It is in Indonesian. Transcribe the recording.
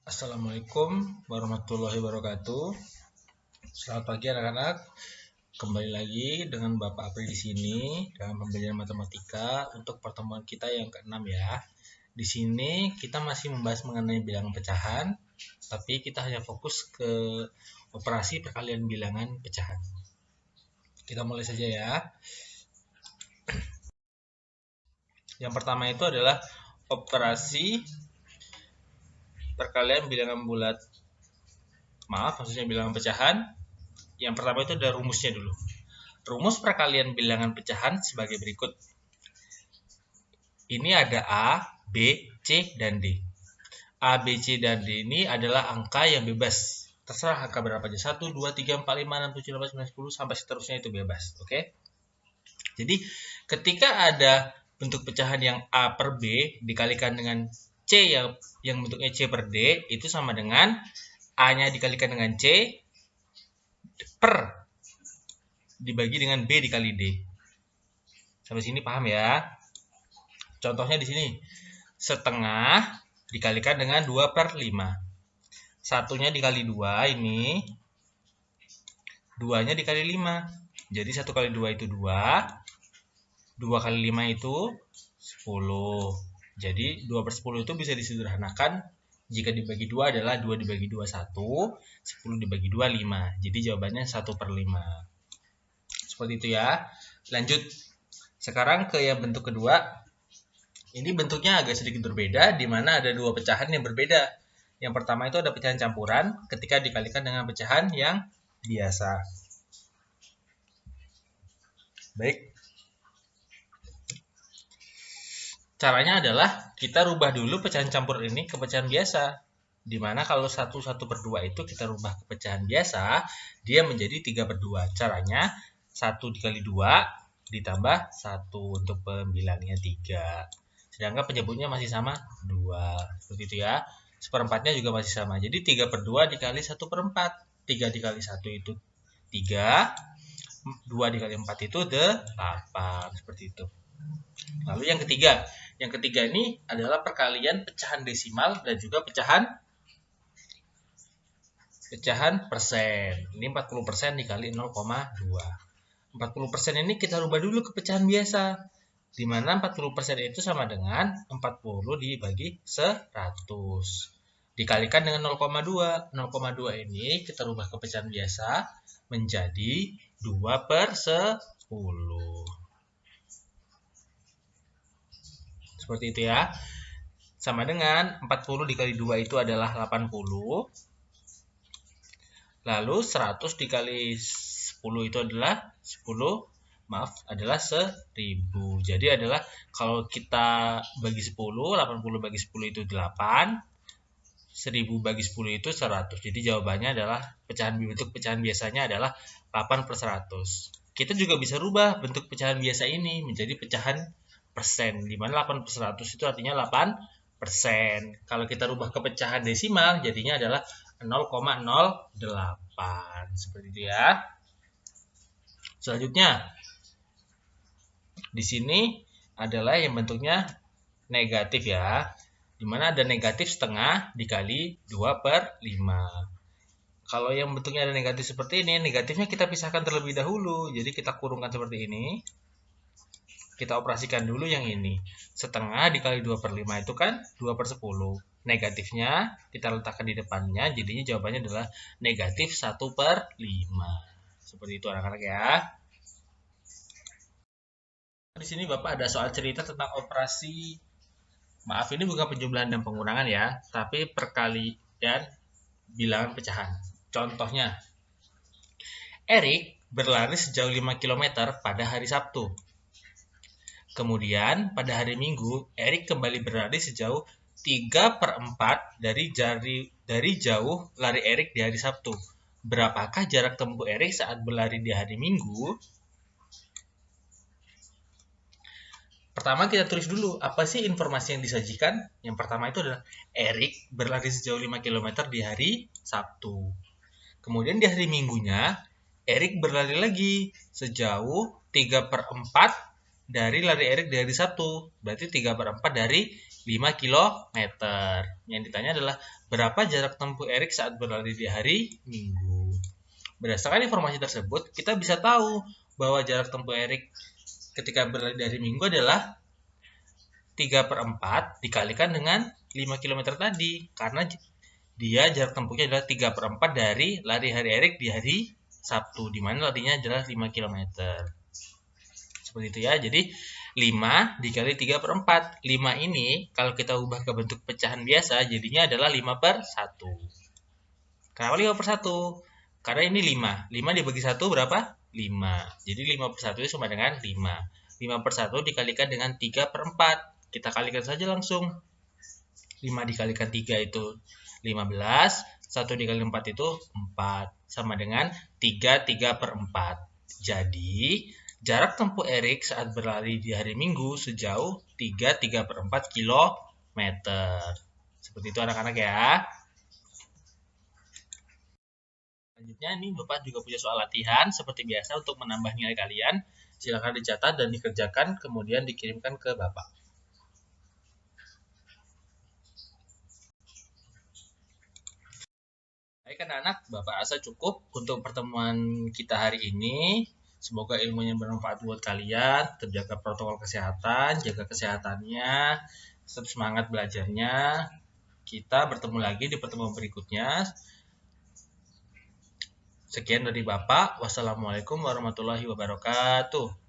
Assalamualaikum warahmatullahi wabarakatuh. Selamat pagi anak-anak. Kembali lagi dengan Bapak Apri di sini dalam pembelajaran matematika untuk pertemuan kita yang ke-6 ya. Di sini kita masih membahas mengenai bilangan pecahan, tapi kita hanya fokus ke operasi perkalian bilangan pecahan. Kita mulai saja ya. Yang pertama itu adalah operasi perkalian bilangan bulat. Maksudnya bilangan pecahan. Yang pertama itu ada rumusnya dulu. Rumus perkalian bilangan pecahan sebagai berikut. Ini ada A, B, C, dan D. A, B, C, dan D ini adalah angka yang bebas. Terserah angka berapa aja. 1, 2, 3, 4, 5, 6, 7, 8, 9, 10, sampai seterusnya itu bebas. Oke? Jadi, ketika ada bentuk pecahan yang A per B dikalikan dengan C yang bentuknya C per D, itu sama dengan A-nya dikalikan dengan C per dibagi dengan B dikali D. Sampai sini paham ya? Contohnya di sini. Setengah dikalikan dengan 2 per 5. Satunya dikali 2 ini. 2-nya dikali 5. Jadi 1 kali 2 itu 2. 2 kali 5 itu 10. Jadi 2 per 10 itu bisa disederhanakan. Jika dibagi 2 adalah 2 dibagi 2, 1. 10 dibagi 2, 5. Jadi jawabannya 1 per 5. Seperti itu ya. Lanjut. Sekarang ke yang bentuk kedua. Ini bentuknya agak sedikit berbeda, di mana ada dua pecahan yang berbeda. Yang pertama itu ada pecahan campuran ketika dikalikan dengan pecahan yang biasa. Baik. Caranya adalah kita rubah dulu pecahan campur ini ke pecahan biasa. Di mana kalau 1 per 2 itu kita rubah ke pecahan biasa, dia menjadi 3 per 2. Caranya 1 dikali 2 ditambah 1 untuk pembilangnya 3. Sedangkan penyebutnya masih sama 2. Seperti itu ya. Seperempatnya juga masih sama. Jadi 3 per 2 dikali 1 per 4. 3 dikali 1 itu 3. 2 dikali 4 itu 8. Seperti itu. Lalu yang ketiga. Yang ketiga ini adalah perkalian pecahan desimal dan juga pecahan persen. Ini 40% dikali 0,2. 40% ini kita rubah dulu ke pecahan biasa. Di mana 40% itu sama dengan 40 dibagi 100. Dikalikan dengan 0,2. 0,2 ini kita rubah ke pecahan biasa menjadi 2 per 10. Seperti itu ya. Sama dengan 40 dikali 2 itu adalah 80. Lalu 100 dikali 10 itu adalah 10. Adalah 1000. Jadi adalah kalau kita bagi 10, 80 bagi 10 itu 8. 1000 bagi 10 itu 100. Jadi jawabannya adalah bentuk pecahan biasanya adalah 8 per 100. Kita juga bisa rubah bentuk pecahan biasa ini menjadi pecahan persen. Di mana 8 per 100 itu artinya 8%. Kalau kita rubah ke pecahan desimal, jadinya adalah 0,08. Seperti itu ya. Selanjutnya, di sini adalah yang bentuknya negatif ya. Di mana ada negatif setengah dikali 2 per 5. Kalau yang bentuknya ada negatif seperti ini, negatifnya kita pisahkan terlebih dahulu. Jadi kita kurungkan seperti ini. Kita operasikan dulu yang ini. Setengah dikali 2 per 5 itu kan 2 per 10. Negatifnya kita letakkan di depannya. Jadinya jawabannya adalah negatif 1 per 5. Seperti itu anak-anak ya. Di sini Bapak ada soal cerita tentang operasi. Maaf, ini bukan penjumlahan dan pengurangan ya, tapi perkalian bilangan pecahan. Contohnya, Erik berlari sejauh 5 km pada hari Sabtu. Kemudian, pada hari Minggu, Erik kembali berlari sejauh 3 per 4 dari jauh lari Erik di hari Sabtu. Berapakah jarak tempuh Erik saat berlari di hari Minggu? Pertama kita tulis dulu, apa sih informasi yang disajikan? Yang pertama itu adalah Erik berlari sejauh 5 km di hari Sabtu. Kemudian di hari Minggunya, Erik berlari lagi sejauh 3 per 4 dari lari Erik di hari Sabtu. Berarti 3/4 dari 5 km. Yang ditanya adalah berapa jarak tempuh Erik saat berlari di hari Minggu. Berdasarkan informasi tersebut, kita bisa tahu bahwa jarak tempuh Erik ketika berlari dari Minggu adalah 3/4 dikalikan dengan 5 km tadi. Karena dia jarak tempuhnya adalah 3/4 dari lari hari Erik di hari Sabtu, di mana larinya adalah 5 km. Seperti itu ya. Jadi 5 dikali 3/4. 5 ini kalau kita ubah ke bentuk pecahan biasa, jadinya adalah 5/1. Kenapa 5/1? Karena ini 5. 5 dibagi 1 berapa? 5. Jadi 5/1 itu sama dengan 5. 5/1 dikalikan dengan 3/4. Kita kalikan saja langsung. 5 dikalikan 3 itu 15. 1 dikali 4 itu 4. Sama dengan 3/4. Jadi, jarak tempuh Erik saat berlari di hari Minggu sejauh 3/4 km. Seperti itu anak-anak ya. Selanjutnya ini Bapak juga punya soal latihan seperti biasa untuk menambah nilai kalian. Silakan dicatat dan dikerjakan kemudian dikirimkan ke Bapak. Baik anak-anak, Bapak rasa cukup untuk pertemuan kita hari ini. Semoga ilmunya bermanfaat buat kalian. Tetap jaga protokol kesehatan, jaga kesehatannya, tetap semangat belajarnya. Kita bertemu lagi di pertemuan berikutnya. Sekian dari Bapak. Wassalamualaikum warahmatullahi wabarakatuh.